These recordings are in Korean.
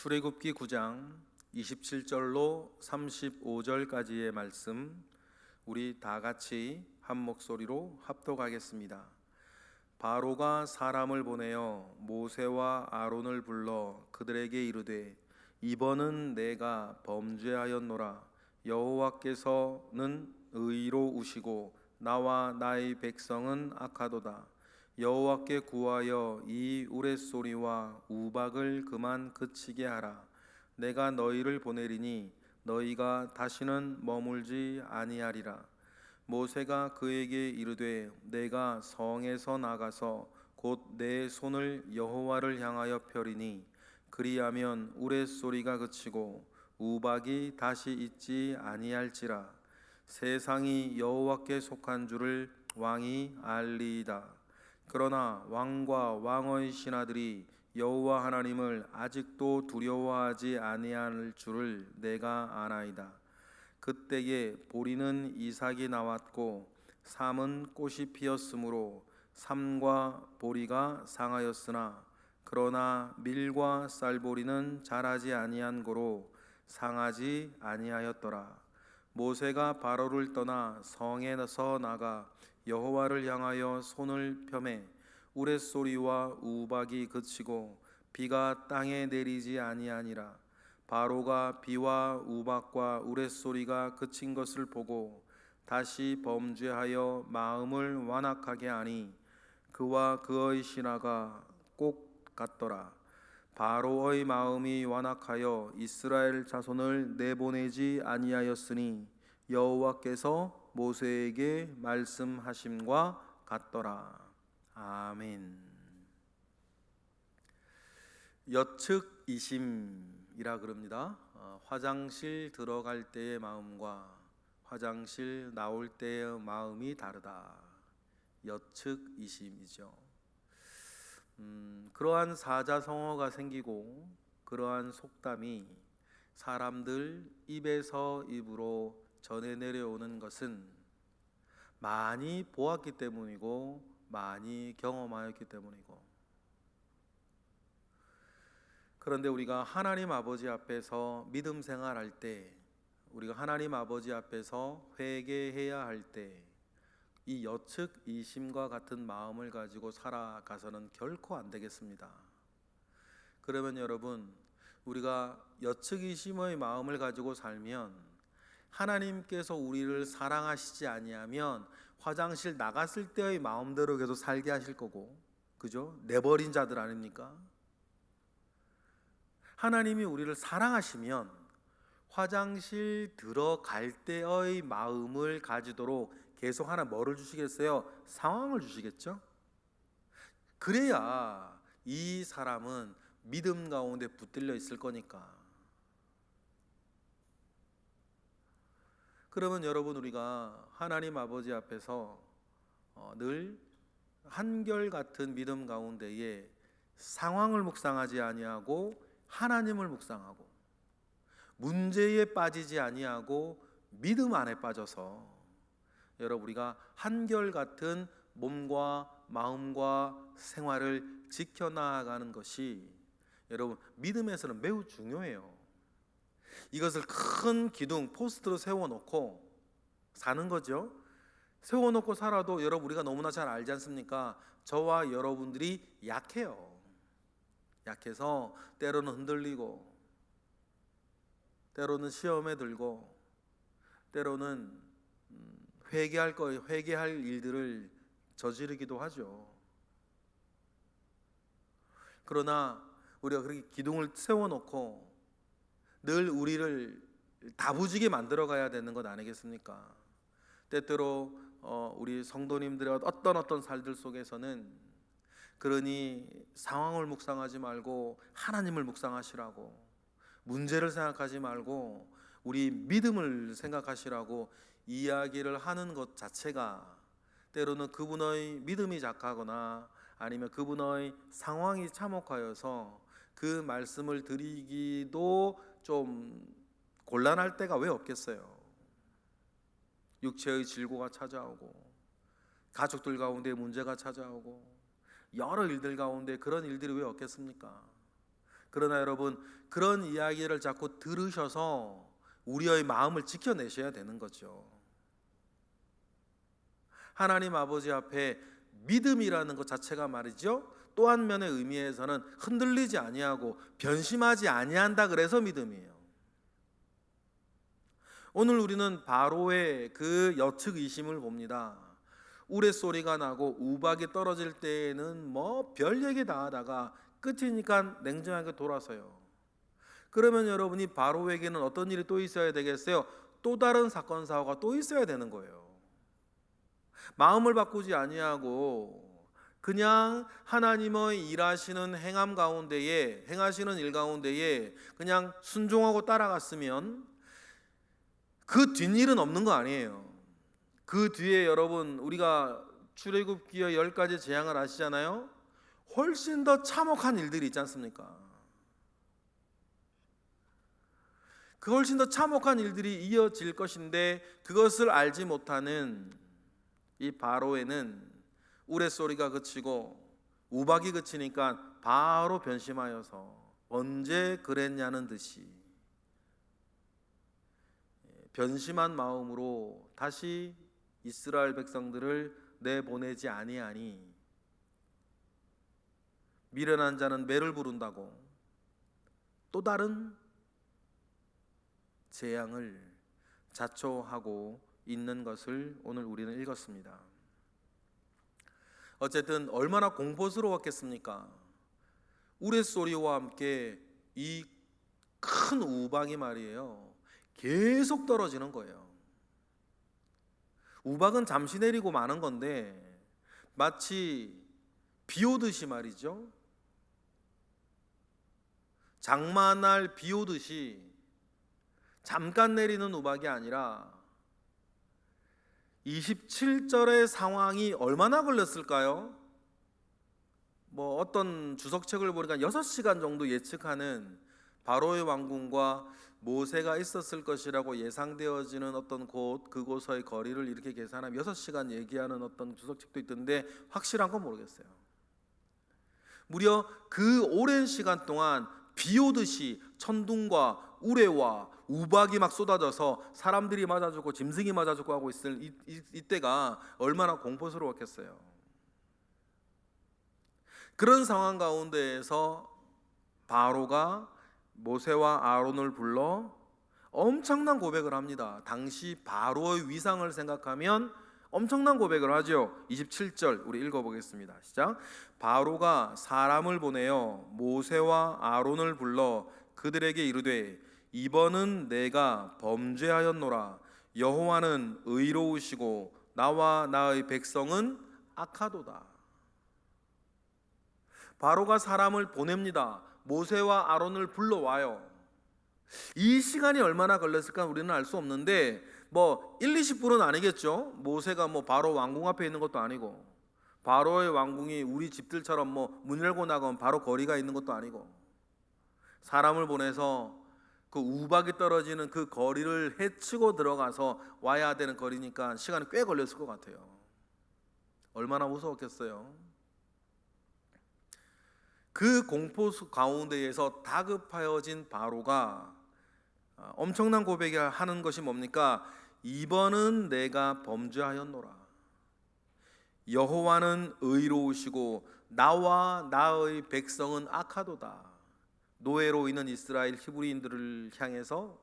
출애굽기 9장 27절로 35절까지의 말씀, 우리 다 같이 한 목소리로 합독하겠습니다. 바로가 사람을 보내어 모세와 아론을 불러 그들에게 이르되, 이번은 내가 범죄하였노라. 여호와께서는 의로우시고 나와 나의 백성은 악하도다. 여호와께 구하여 이 우레소리와 우박을 그만 그치게 하라. 내가 너희를 보내리니 너희가 다시는 머물지 아니하리라. 모세가 그에게 이르되, 내가 성에서 나가서 곧 내 손을 여호와를 향하여 펴리니 그리하면 우레소리가 그치고 우박이 다시 있지 아니할지라. 세상이 여호와께 속한 줄을 왕이 알리이다. 그러나 왕과 왕의 신하들이 여호와 하나님을 아직도 두려워하지 아니할 줄을 내가 아나이다. 그때에 보리는 이삭이 나왔고 삼은 꽃이 피었으므로 삼과 보리가 상하였으나, 그러나 밀과 쌀보리는 자라지 아니한 고로 상하지 아니하였더라. 모세가 바로를 떠나 성에서 나가 여호와를 향하여 손을 펴매 우레소리와 우박이 그치고 비가 땅에 내리지 아니하니라. 바로가 비와 우박과 우레소리가 그친 것을 보고 다시 범죄하여 마음을 완악하게 하니 그와 그의 신하가 꼭 같더라. 바로의 마음이 완악하여 이스라엘 자손을 내보내지 아니하였으니 여호와께서 모세에게 말씀하심과 같더라. 아멘. 여측이심이라 그럽니다. 화장실 들어갈 때의 마음과 화장실 나올 때의 마음이 다르다. 여측이심이죠. 그러한 사자성어가 생기고 그러한 속담이 사람들 입에서 입으로 전해 내려오는 것은 많이 보았기 때문이고 많이 경험하였기 때문이고, 그런데 우리가 하나님 아버지 앞에서 믿음 생활할 때, 우리가 하나님 아버지 앞에서 회개해야 할 때 이 여측이심과 같은 마음을 가지고 살아가서는 결코 안 되겠습니다. 그러면 여러분, 우리가 여측이심의 마음을 가지고 살면 하나님께서 우리를 사랑하시지 아니하면 화장실 나갔을 때의 마음대로 계속 살게 하실 거고, 그죠? 내버린 자들 아닙니까? 하나님이 우리를 사랑하시면 화장실 들어갈 때의 마음을 가지도록 계속 하나 뭐를 주시겠어요? 상황을 주시겠죠? 그래야 이 사람은 믿음 가운데 붙들려 있을 거니까. 그러면 여러분, 우리가 하나님 아버지 앞에서 늘 한결같은 믿음 가운데에 상황을 묵상하지 아니하고 하나님을 묵상하고, 문제에 빠지지 아니하고 믿음 안에 빠져서, 여러분, 우리가 한결같은 몸과 마음과 생활을 지켜나가는 것이 여러분 믿음에서는 매우 중요해요. 이것을 큰 기둥 포스트로 세워놓고 사는 거죠. 세워놓고 살아도 여러분, 우리가 너무나 잘 알지 않습니까? 저와 여러분들이 약해요. 약해서 때로는 흔들리고, 때로는 시험에 들고, 때로는 회개할 일들을 저지르기도 하죠. 그러나 우리가 그렇게 기둥을 세워놓고 늘 우리를 다부지게 만들어 가야 되는 것 아니겠습니까? 때때로 우리 성도님들의 어떤 삶들 속에서는, 그러니 상황을 묵상하지 말고 하나님을 묵상하시라고, 문제를 생각하지 말고 우리 믿음을 생각하시라고 이야기를 하는 것 자체가 때로는 그분의 믿음이 약하거나 아니면 그분의 상황이 참혹하여서 그 말씀을 드리기도 좀 곤란할 때가 왜 없겠어요? 육체의 질고가 찾아오고, 가족들 가운데 문제가 찾아오고, 여러 일들 가운데 그런 일들이 왜 없겠습니까? 그러나 여러분, 그런 이야기를 자꾸 들으셔서 우리의 마음을 지켜내셔야 되는 거죠. 하나님 아버지 앞에 믿음이라는 것 자체가 말이죠, 또 한 면의 의미에서는 흔들리지 아니하고 변심하지 아니한다, 그래서 믿음이에요. 오늘 우리는 바로의 그 여측의심을 봅니다. 우레소리가 나고 우박이 떨어질 때에는 뭐 별 얘기 다 하다가 끝이니까 냉정하게 돌아서요. 그러면 여러분이 바로에게는 어떤 일이 또 있어야 되겠어요? 또 다른 사건 사고가 또 있어야 되는 거예요. 마음을 바꾸지 아니하고 그냥 하나님의 일하시는 행하시는 일 가운데에 그냥 순종하고 따라갔으면 그 뒷일은 없는 거 아니에요. 그 뒤에 여러분, 우리가 출애굽기의 10가지 재앙을 아시잖아요. 훨씬 더 참혹한 일들이 있지 않습니까? 그 훨씬 더 참혹한 일들이 이어질 것인데 그것을 알지 못하는 이 바로에는 우레소리가 그치고 우박이 그치니까 바로 변심하여서 언제 그랬냐는 듯이 변심한 마음으로 다시 이스라엘 백성들을 내보내지 아니하니 미련한 자는 매를 부른다고 또 다른 재앙을 자초하고 있는 것을 오늘 우리는 읽었습니다. 어쨌든 얼마나 공포스러웠겠습니까? 우레소리와 함께 이 큰 우박이 말이에요, 계속 떨어지는 거예요. 우박은 잠시 내리고 마는 건데 마치 비 오듯이 말이죠, 장마날 비 오듯이 잠깐 내리는 우박이 아니라 27절의 상황이 얼마나 걸렸을까요? 뭐 어떤 주석책을 보니까 6시간 정도 예측하는 바로의 왕궁과 모세가 있었을 것이라고 예상되어지는 어떤 곳, 그곳의 거리를 이렇게 계산하면 6시간 얘기하는 어떤 주석책도 있던데 확실한 건 모르겠어요. 무려 그 오랜 시간 동안 비 오듯이 천둥과 우레와 우박이 막 쏟아져서 사람들이 맞아 죽고 짐승이 맞아 죽고 하고 있을 이때가 얼마나 공포스러웠겠어요. 그런 상황 가운데에서 바로가 모세와 아론을 불러 엄청난 고백을 합니다. 당시 바로의 위상을 생각하면 엄청난 고백을 하죠. 27절 우리 읽어보겠습니다. 시작. 바로가 사람을 보내어 모세와 아론을 불러 그들에게 이르되 이번은 내가 범죄하였노라. 여호와는 의로우시고 나와 나의 백성은 악하도다. 바로가 사람을 보냅니다. 모세와 아론을 불러와요. 이 시간이 얼마나 걸렸을까 우리는 알 수 없는데 뭐 1, 20분은 아니겠죠. 모세가 뭐 바로 왕궁 앞에 있는 것도 아니고 바로의 왕궁이 우리 집들처럼 뭐 문 열고 나가면 바로 거리가 있는 것도 아니고 사람을 보내서 그 우박이 떨어지는 그 거리를 헤치고 들어가서 와야 되는 거리니까 시간이 꽤 걸렸을 것 같아요. 얼마나 무서웠겠어요. 그 공포 가운데에서 다급하여진 바로가 엄청난 고백을 하는 것이 뭡니까? 이번은 내가 범죄하였노라. 여호와는 의로우시고 나와 나의 백성은 악하도다. 노예로 있는 이스라엘 히브리인들을 향해서,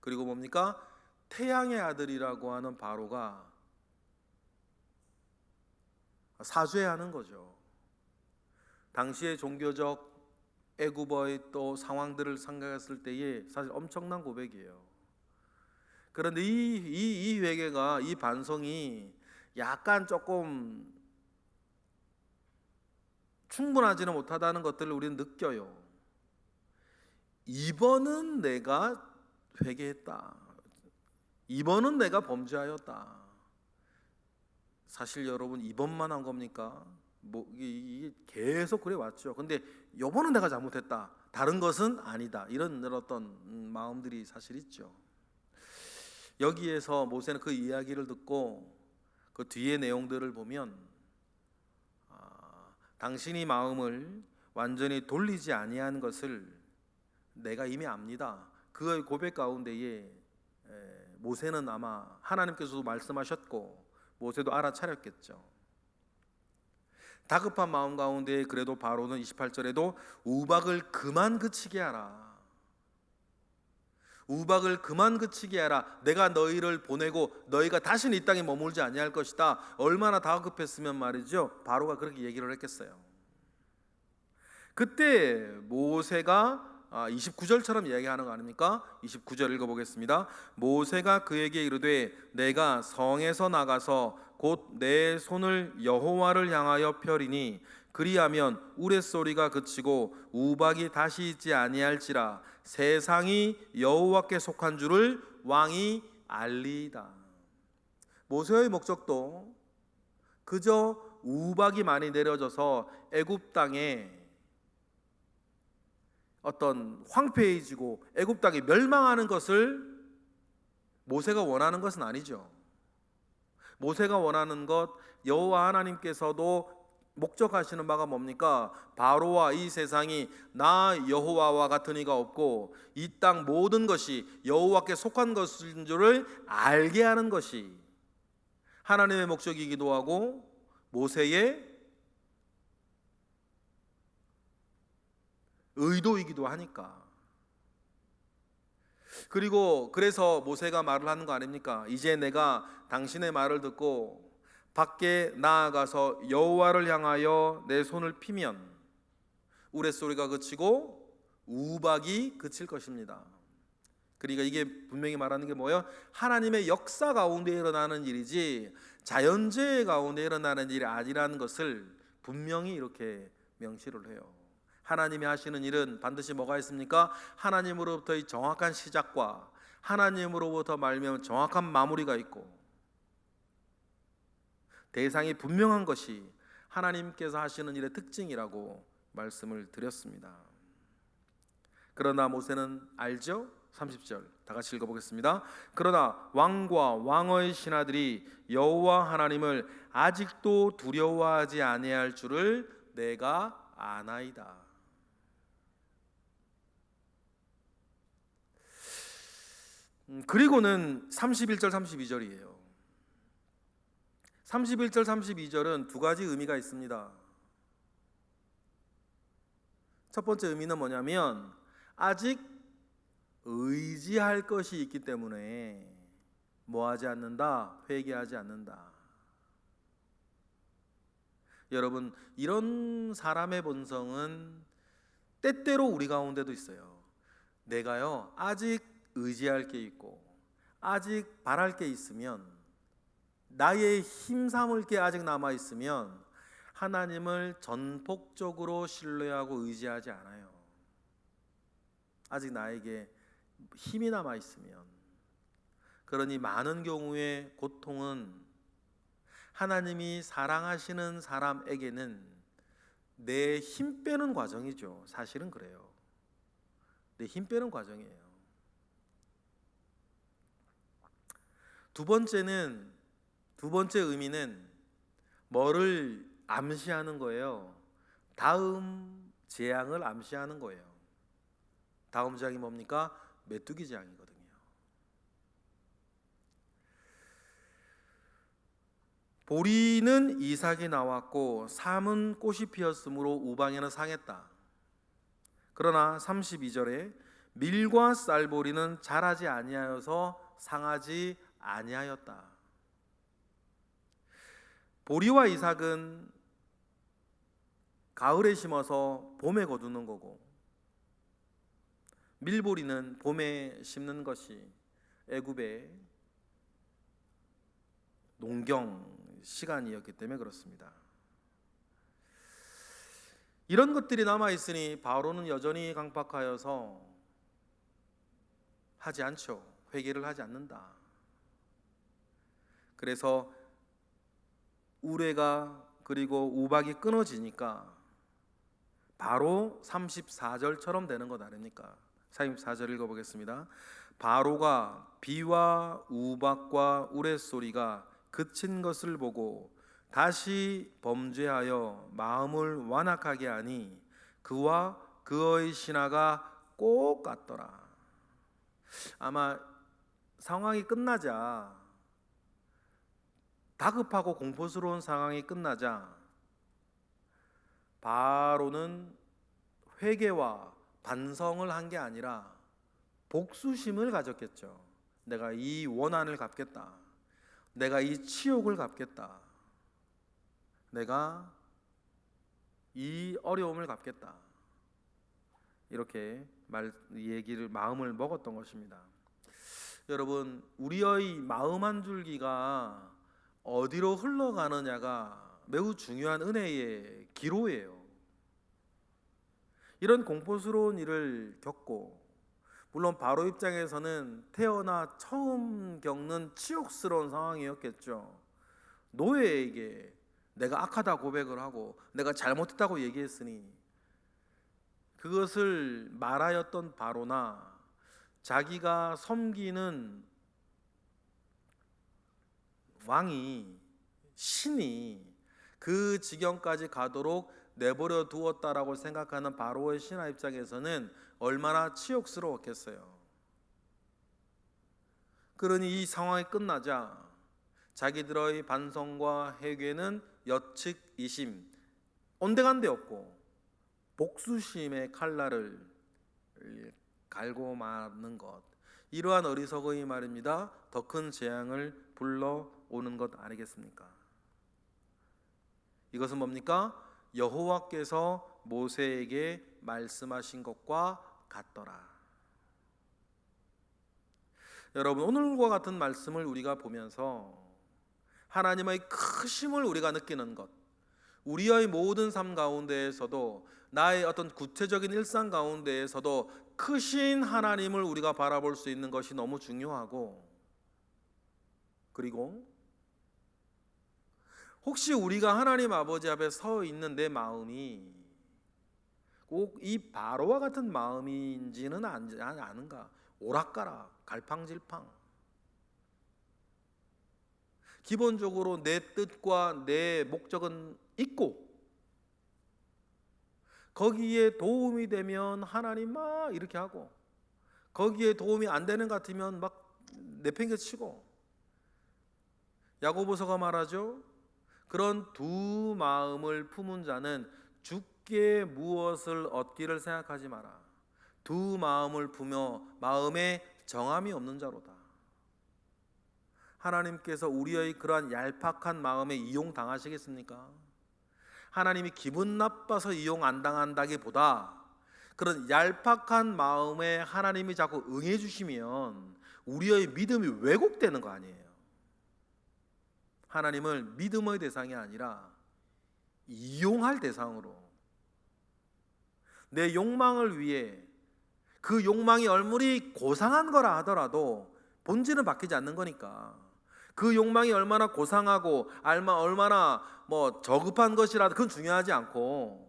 그리고 뭡니까? 태양의 아들이라고 하는 바로가 사죄하는 거죠. 당시의 종교적 애굽의 또 상황들을 생각했을 때에 사실 엄청난 고백이에요. 그런데 이 회개가, 이 반성이 약간 조금 충분하지는 못하다는 것들을 우리는 느껴요. 이번은 내가 회개했다. 이번은 내가 범죄하였다. 사실 여러분, 이번만 한 겁니까? 이게 계속 그래 왔죠. 근데 이번은 내가 잘못했다. 다른 것은 아니다. 이런 어떤 마음들이 사실 있죠. 여기에서 모세는 그 이야기를 듣고 그 뒤의 내용들을 보면 당신이 마음을 완전히 돌리지 아니한 것을 내가 이미 압니다. 그의 고백 가운데에 모세는 아마 하나님께서도 말씀하셨고 모세도 알아차렸겠죠. 다급한 마음 가운데 그래도 바로는 28절에도 우박을 그만 그치게 하라. 우박을 그만 그치게 하라. 내가 너희를 보내고 너희가 다시는 이 땅에 머물지 아니할 것이다. 얼마나 다급했으면 말이죠. 바로가 그렇게 얘기를 했겠어요. 그때 모세가 29절처럼 이야기하는 거 아닙니까? 29절 읽어보겠습니다. 모세가 그에게 이르되 내가 성에서 나가서 곧 내 손을 여호와를 향하여 펴리니 그리하면 우레소리가 그치고 우박이 다시 있지 아니할지라 세상이 여호와께 속한 줄을 왕이 알리이다. 모세의 목적도 그저 우박이 많이 내려져서 애굽 땅에 어떤 황폐해지고 애굽 땅이 멸망하는 것을 모세가 원하는 것은 아니죠. 모세가 원하는 것, 여호와 하나님께서도 목적하시는 바가 뭡니까? 바로와 이 세상이 나 여호와와 같은 이가 없고 이 땅 모든 것이 여호와께 속한 것인 줄을 알게 하는 것이 하나님의 목적이기도 하고 모세의 의도이기도 하니까. 그리고 그래서 모세가 말을 하는 거 아닙니까? 이제 내가 당신의 말을 듣고 밖에 나아가서 여호와를 향하여 내 손을 피면 우레소리가 그치고 우박이 그칠 것입니다. 그러니까 이게 분명히 말하는 게 뭐예요? 하나님의 역사 가운데 일어나는 일이지 자연재해 가운데 일어나는 일이 아니라는 것을 분명히 이렇게 명시를 해요. 하나님이 하시는 일은 반드시 뭐가 있습니까? 하나님으로부터의 정확한 시작과 하나님으로부터 말미암은 정확한 마무리가 있고 대상이 분명한 것이 하나님께서 하시는 일의 특징이라고 말씀을 드렸습니다. 그러나 모세는 알죠? 30절 다 같이 읽어보겠습니다. 그러나 왕과 왕의 신하들이 여호와 하나님을 아직도 두려워하지 아니할 줄을 내가 아나이다. 그리고는 31절 32절이에요. 31절 32절은 두 가지 의미가 있습니다. 첫 번째 의미는 뭐냐면 아직 의지할 것이 있기 때문에 뭐하지 않는다? 회개하지 않는다. 여러분, 이런 사람의 본성은 때때로 우리 가운데도 있어요. 내가요 아직 의지할 게 있고 아직 바랄 게 있으면 나의 힘 삼을 게 아직 남아 있으면 하나님을 전폭적으로 신뢰하고 의지하지 않아요. 아직 나에게 힘이 남아 있으면. 그러니 많은 경우에 고통은 하나님이 사랑하시는 사람에게는 내 힘 빼는 과정이죠. 사실은 그래요. 내 힘 빼는 과정이에요. 두 번째 의미는 뭐를 암시하는 거예요? 다음 재앙을 암시하는 거예요. 다음 재앙이 뭡니까? 메뚜기 재앙이거든요. 보리는 이삭이 나왔고 삼은 꽃이 피었으므로 우방에는 상했다. 그러나 32절에 밀과 쌀보리는 자라지 아니하여서 상하지 아니하였다. 보리와 이삭은 가을에 심어서 봄에 거두는 거고 밀보리는 봄에 심는 것이 애굽의 농경 시간이었기 때문에 그렇습니다. 이런 것들이 남아있으니 바로는 여전히 강박하여서 하지 않죠. 회개를 하지 않는다. 그래서 우레가 그리고 우박이 끊어지니까 바로 34절처럼 되는 것 아닙니까? 34절 읽어보겠습니다. 바로가 비와 우박과 우레소리가 그친 것을 보고 다시 범죄하여 마음을 완악하게 하니 그와 그의 신하가 꼭 같더라. 아마 상황이 끝나자, 다급하고 공포스러운 상황이 끝나자 바로는 회개와 반성을 한 게 아니라 복수심을 가졌겠죠. 내가 이 원한을 갚겠다. 내가 이 치욕을 갚겠다. 내가 이 어려움을 갚겠다. 이렇게 마음을 먹었던 것입니다. 여러분, 우리의 마음 한 줄기가 어디로 흘러가느냐가 매우 중요한 은혜의 기로예요. 이런 공포스러운 일을 겪고, 물론 바로 입장에서는 태어나 처음 겪는 치욕스러운 상황이었겠죠. 노예에게 내가 악하다 고백을 하고 내가 잘못했다고 얘기했으니 그것을 말하였던 바로나 자기가 섬기는 왕이, 신이 그 지경까지 가도록 내버려 두었다라고 생각하는 바로의 신하 입장에서는 얼마나 치욕스러웠겠어요. 그러니 이 상황이 끝나자 자기들의 반성과 회개는 여측이심, 온데간데 없고 복수심의 칼날을 갈고 마는 것, 이러한 어리석의 말입니다. 더 큰 재앙을 불러오는 것 아니겠습니까? 이것은 뭡니까? 여호와께서 모세에게 말씀하신 것과 같더라. 여러분, 오늘과 같은 말씀을 우리가 보면서 하나님의 크심을 우리가 느끼는 것, 우리의 모든 삶 가운데에서도, 나의 어떤 구체적인 일상 가운데에서도 크신 하나님을 우리가 바라볼 수 있는 것이 너무 중요하고, 그리고 혹시 우리가 하나님 아버지 앞에 서 있는 내 마음이 꼭 이 바로와 같은 마음인지는 아는가? 오락가락, 갈팡질팡. 기본적으로 내 뜻과 내 목적은 있고, 거기에 도움이 되면 하나님 막 이렇게 하고, 거기에 도움이 안 되는 것 같으면 막 내팽개치고. 야고보서가 말하죠. 그런 두 마음을 품은 자는 주께 무엇을 얻기를 생각하지 마라. 두 마음을 품여 마음에 정함이 없는 자로다. 하나님께서 우리의 그러한 얄팍한 마음에 이용당하시겠습니까? 하나님이 기분 나빠서 이용 안 당한다기보다 그런 얄팍한 마음에 하나님이 자꾸 응해 주시면 우리의 믿음이 왜곡되는 거 아니에요. 하나님을 믿음의 대상이 아니라 이용할 대상으로, 내 욕망을 위해, 그 욕망이 얼마리 고상한 거라 하더라도 본질은 바뀌지 않는 거니까, 그 욕망이 얼마나 고상하고 얼마나 저급한 것이라도 그건 중요하지 않고,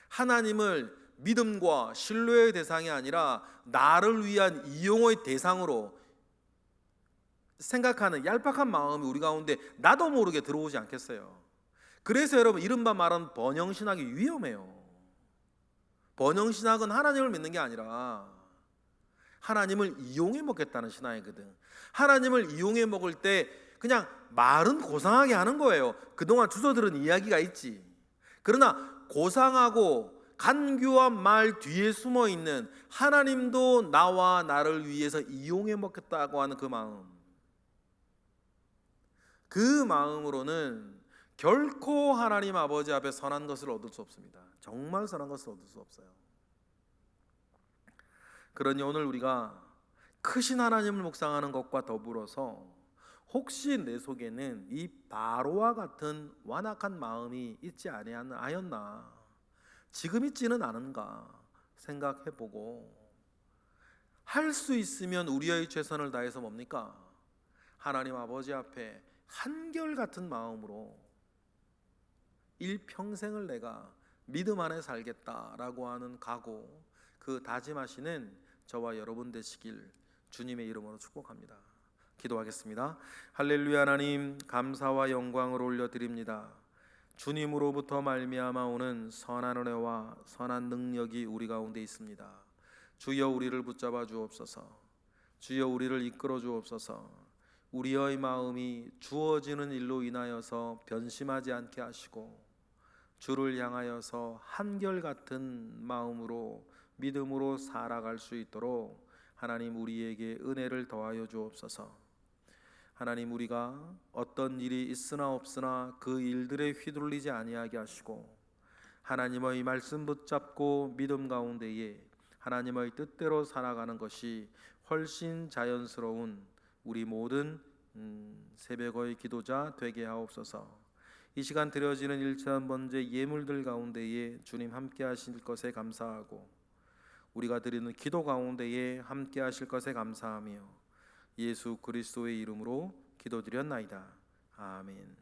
하나님을 믿음과 신뢰의 대상이 아니라 나를 위한 이용의 대상으로 생각하는 얄팍한 마음이 우리 가운데 나도 모르게 들어오지 않겠어요? 그래서 여러분, 이른바 말하는 번영신학이 위험해요. 번영신학은 하나님을 믿는 게 아니라 하나님을 이용해 먹겠다는 신앙이거든. 하나님을 이용해 먹을 때 그냥 말은 고상하게 하는 거예요. 그동안 주워 들은 이야기가 있지. 그러나 고상하고 간교한 말 뒤에 숨어 있는 하나님도 나와 나를 위해서 이용해 먹겠다고 하는 그 마음, 그 마음으로는 결코 하나님 아버지 앞에 선한 것을 얻을 수 없습니다. 정말 선한 것을 얻을 수 없어요. 그러니 오늘 우리가 크신 하나님을 묵상하는 것과 더불어서 혹시 내 속에는 이 바로와 같은 완악한 마음이 있지 아니하였나, 지금 있지는 않은가 생각해보고, 할 수 있으면 우리의 최선을 다해서 뭡니까? 하나님 아버지 앞에 한결같은 마음으로 일평생을 내가 믿음 안에 살겠다라고 하는 각오, 그 다짐하시는 저와 여러분 되시길 주님의 이름으로 축복합니다. 기도하겠습니다. 할렐루야. 하나님, 감사와 영광을 올려드립니다. 주님으로부터 말미암아 오는 선한 은혜와 선한 능력이 우리 가운데 있습니다. 주여 우리를 붙잡아 주옵소서. 주여 우리를 이끌어 주옵소서. 우리의 마음이 주어지는 일로 인하여서 변심하지 않게 하시고 주를 향하여서 한결같은 마음으로 믿음으로 살아갈 수 있도록 하나님 우리에게 은혜를 더하여 주옵소서. 하나님, 우리가 어떤 일이 있으나 없으나 그 일들에 휘둘리지 아니하게 하시고 하나님의 말씀 붙잡고 믿음 가운데에 하나님의 뜻대로 살아가는 것이 훨씬 자연스러운 우리 모든 새벽의 기도자 되게 하옵소서. 이 시간 드려지는 일천 번째 예물들 가운데에 주님 함께 하실 것에 감사하고 우리가 드리는 기도 가운데에 함께 하실 것에 감사하며 예수 그리스도의 이름으로 기도드렸나이다. 아멘.